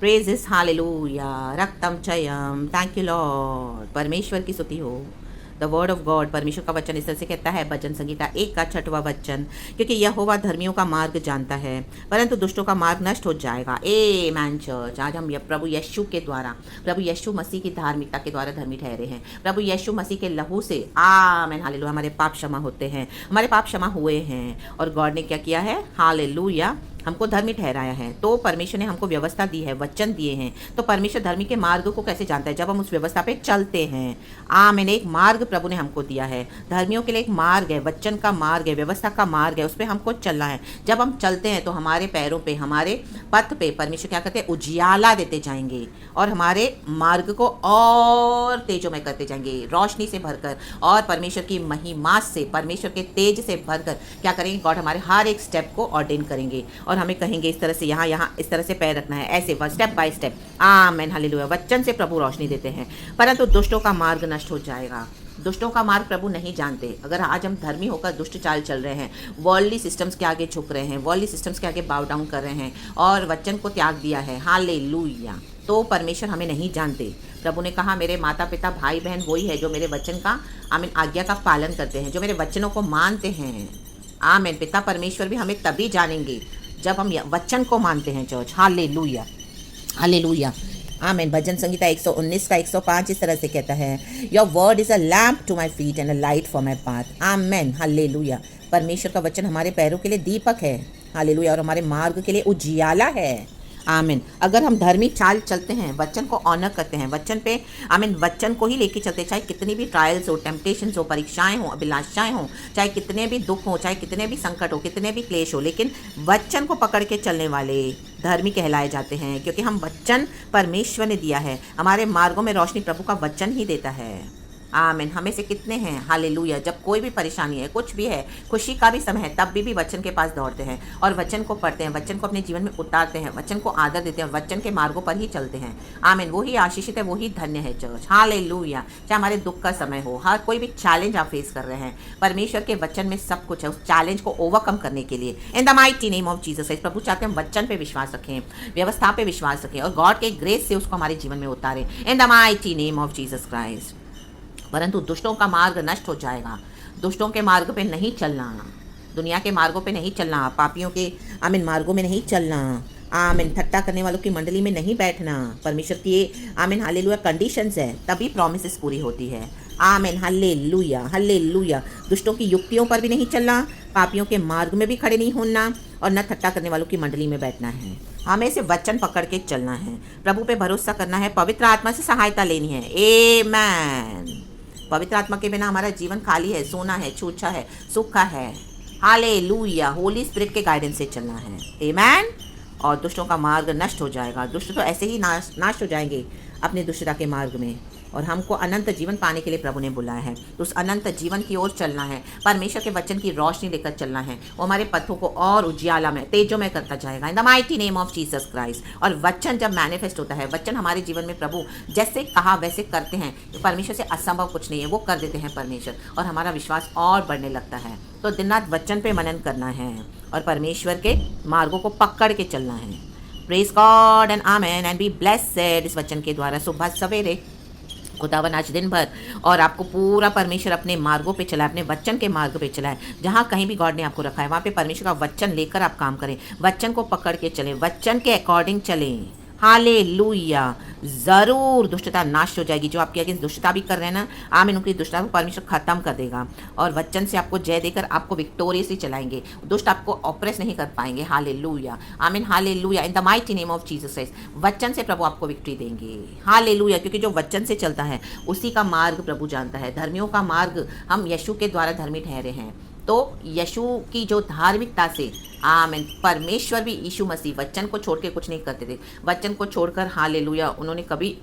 Praises hallelujah रक्तम चयम thank you lord. परमेश्वर की स्तुति हो। द वर्ड ऑफ गॉड, परमेश्वर का वचन इस तरह से कहता है, भजन संगीता 1 का 6वां वचन, क्योंकि यहोवा धर्मियों का मार्ग जानता है परंतु दुष्टों का मार्ग नष्ट हो जाएगा। ए मैन चर्च, आज हम प्रभु यीशु के द्वारा, प्रभु यीशु मसीह की धार्मिकता के द्वारा धर्मी ठहरे हैं। प्रभु यीशु मसीह के लहू से आमेन हालेलुया हमारे पाप क्षमा होते हैं, हमारे पाप क्षमा हुए हैं। और गॉड ने क्या किया है? हालेलुया हमको धर्मी ठहराया है। तो परमेश्वर ने हमको व्यवस्था दी है, वचन दिए हैं। तो परमेश्वर धर्मी के मार्ग को कैसे जानता है? जब हम उस व्यवस्था पे चलते हैं। मैंने एक मार्ग प्रभु ने हमको दिया है। धर्मियों के लिए एक मार्ग है, वचन का मार्ग है, व्यवस्था का मार्ग है, उस पर हमको चलना है। जब हम चलते हैं तो हमारे पैरों पे, हमारे पथ पे परमेश्वर क्या करते हैं? उजियाला देते जाएंगे और हमारे मार्ग को और तेजोमय करते जाएंगे, रोशनी से भरकर और परमेश्वर की महिमा से, परमेश्वर के तेज से भरकर क्या करेंगे? गॉड हमारे हर एक स्टेप को ऑर्डेन करेंगे और हमें कहेंगे इस तरह से यहाँ यहाँ इस तरह से पैर रखना है, ऐसे step by step. Amen hallelujah. वचन से प्रभु रोशनी देते हैं परंतु दुष्टों का मार्ग नष्ट हो जाएगा। दुष्टों का मार्ग प्रभु नहीं जानते। अगर आज हम धर्मी होकर दुष्ट चाल चल रहे हैं, वर्ल्डली सिस्टम्स के आगे झुक रहे हैं, वर्ल्डली सिस्टम्स के आगे बाव डाउन कर रहे हैं और वचन को त्याग दिया है, हालेलुया, तो परमेश्वर हमें नहीं जानते। प्रभु ने कहा मेरे माता पिता भाई बहन वही है जो मेरे वचन का आमीन आज्ञा का पालन करते हैं, जो मेरे वचनों को मानते हैं। आमीन। पिता परमेश्वर भी हमें तभी जानेंगे जब हम वचन को मानते हैं चर्च। हालेलुया हालेलुया आमीन। भजन संगीता 119 का 105 इस तरह से कहता है, your word is a lamp to my feet and a light for my path. आमीन हालेलुया। परमेश्वर का वचन हमारे पैरों के लिए दीपक है, हालेलुया, और हमारे मार्ग के लिए उजियाला है। आमीन। अगर हम धर्मी चाल चलते हैं, वचन को ऑनर करते हैं, वचन पे आमीन वचन को ही लेके चलते, चाहे कितनी भी ट्रायल्स हो, टेम्पटेशंस हो, परीक्षाएं हो, अभिलाषाएं हो, चाहे कितने भी दुख हो, चाहे कितने भी संकट हो, कितने भी क्लेश हो, लेकिन वचन को पकड़ के चलने वाले धर्मी कहलाए जाते हैं, क्योंकि हम वचन परमेश्वर ने दिया है। हमारे मार्गों में रोशनी प्रभु का वचन ही देता है। आमीन। हमें से कितने हैं हालेलुया, जब कोई भी परेशानी है, कुछ भी है, खुशी का भी समय है, तब भी वचन के पास दौड़ते हैं और वचन को पढ़ते हैं, वचन को अपने जीवन में उतारते हैं, वचन को आदर देते हैं और वचन के मार्गों पर ही चलते हैं। आमीन। वही आशीषित है, वही धन्य है चर्च। हालेलुया। चाहे हमारे दुख का समय हो, हर कोई भी चैलेंज आप फेस कर रहे हैं, परमेश्वर के वचन में सब कुछ है उस चैलेंज को ओवरकम करने के लिए। In the mighty name of Jesus Christ. प्रभु चाहते हैं हम वचन पे विश्वास रखें, व्यवस्था पे विश्वास रखें और गॉड के ग्रेस से उसको हमारे जीवन में उतारें। In the mighty name of Jesus Christ. परंतु दुष्टों का मार्ग नष्ट हो जाएगा। दुष्टों के मार्ग पे नहीं चलना, दुनिया के मार्गों पे नहीं चलना, पापियों के आमीन मार्गों में नहीं चलना, आमीन ठट्टा करने वालों की मंडली में नहीं बैठना। परमेश्वर की ये आमीन हालेलुया कंडीशंस है, तभी प्रॉमिसेस पूरी होती है। आमीन हालेलुया हालेलुया। दुष्टों की युक्तियों पर भी नहीं चलना, पापियों के मार्ग में भी खड़े नहीं होना और न ठट्टा करने वालों की मंडली में बैठना है। हमें से वचन पकड़ के चलना है, प्रभु पे भरोसा करना है, पवित्र आत्मा से सहायता लेनी है। आमीन। पवित्र आत्मा के बिना हमारा जीवन खाली है, सोना है, छूछा है, सूखा है। हालेलुया। होली स्पिरिट के गाइडेंस से चलना है। आमीन। और दुष्टों का मार्ग नष्ट हो जाएगा। दुष्ट तो ऐसे ही नाश हो जाएंगे अपने दुष्टता के मार्ग में, और हमको अनंत जीवन पाने के लिए प्रभु ने बुलाया है। तो उस अनंत जीवन की ओर चलना है, परमेश्वर के वचन की रोशनी लेकर चलना है। वो हमारे पथों को और उजियाला में, तेजों में करता जाएगा। इन the mighty name of Jesus Christ. और वचन जब मैनिफेस्ट होता है, वचन हमारे जीवन में प्रभु जैसे कहा वैसे करते हैं, तो परमेश्वर से असंभव कुछ नहीं है, वो कर देते हैं परमेश्वर, और हमारा विश्वास और बढ़ने लगता है। तो दिन रात वचन पे मनन करना है और परमेश्वर के मार्गों को पकड़ के चलना है। Praise God and amen and be blessed इस वचन के द्वारा। सुबह सवेरे खुदावन आज दिन भर और आपको पूरा परमेश्वर अपने मार्गों पे चलाए, अपने वचन के मार्ग पे चलाए। जहाँ कहीं भी गॉड ने आपको रखा है वहाँ पे परमेश्वर का वचन लेकर आप काम करें, वचन को पकड़ के चलें, वचन के अकॉर्डिंग चलें। हालेलुया। ज़रूर दुष्टता नाश हो जाएगी। जो आपके अगेंस्ट दुष्टता भी कर रहे हैं ना, आमीन, उनकी दुष्टता को परमेश्वर खत्म कर देगा और वचन से आपको जय देकर आपको विक्टोरियसली चलाएंगे। दुष्ट आपको ऑप्रेस नहीं कर पाएंगे। हालेलुया आमीन hallelujah. In the mighty name of Jesus Christ. वचन से प्रभु आपको विक्ट्री देंगे। हालेलुया। क्योंकि जो वचन से चलता है उसी का मार्ग प्रभु जानता है। धर्मियों का मार्ग हम यीशु के द्वारा धर्मी ठहरे हैं। तो यीशु की जो धार्मिकता से आमीन, परमेश्वर भी यीशु मसीह वचन को छोड़ के कुछ नहीं करते थे। वचन को छोड़कर हालेलुया उन्होंने कभी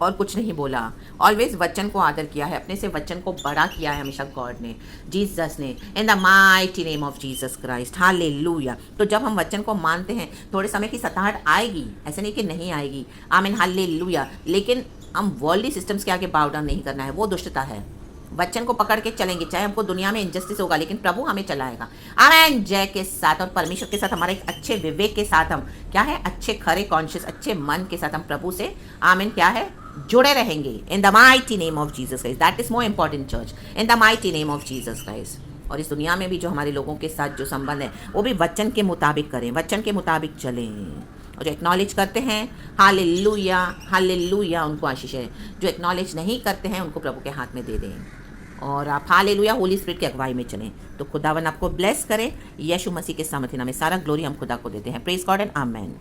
और कुछ नहीं बोला, ऑलवेज वचन को आदर किया है, अपने से वचन को बड़ा किया है हमेशा गॉड ने, जीसस ने। इन the mighty name of Jesus Christ. Hallelujah. तो जब हम वचन को मानते हैं, थोड़े समय की सताहट आएगी, ऐसे नहीं कि नहीं आएगी, आमीन हालेलुया, लेकिन हम वर्ल्डली सिस्टम्स के आगे बाव डाउन नहीं करना है। वो दुष्टता है, वचन को पकड़ के चलेंगे, चाहे हमको दुनिया में इनजस्टिस होगा लेकिन प्रभु हमें चलाएगा। आमेन। जय के साथ और परमेश्वर के साथ, हमारे एक अच्छे विवेक के साथ, हम क्या है, अच्छे खरे कॉन्शियस, अच्छे मन के साथ हम प्रभु से आमेन क्या है जुड़े रहेंगे। इन the mighty name of Jesus Christ, that is more important church, in the mighty name of Jesus Christ. और इस दुनिया में भी जो हमारे लोगों के साथ जो संबंध है वो भी वचन के मुताबिक करें, वचन के मुताबिक चलें। और जो एक्नॉलेज करते हैं, हालेलुया हालेलुया, उनको आशीष है। जो एक्नॉलेज नहीं करते हैं उनको प्रभु के हाथ में दे दें और आप हालेलुया होली स्पिरिट की अगुवाई में चलें। तो खुदावन आपको ब्लेस करे। यीशु मसीह के सामर्थ्य नाम में सारा ग्लोरी हम खुदा को देते हैं। Praise God and amen.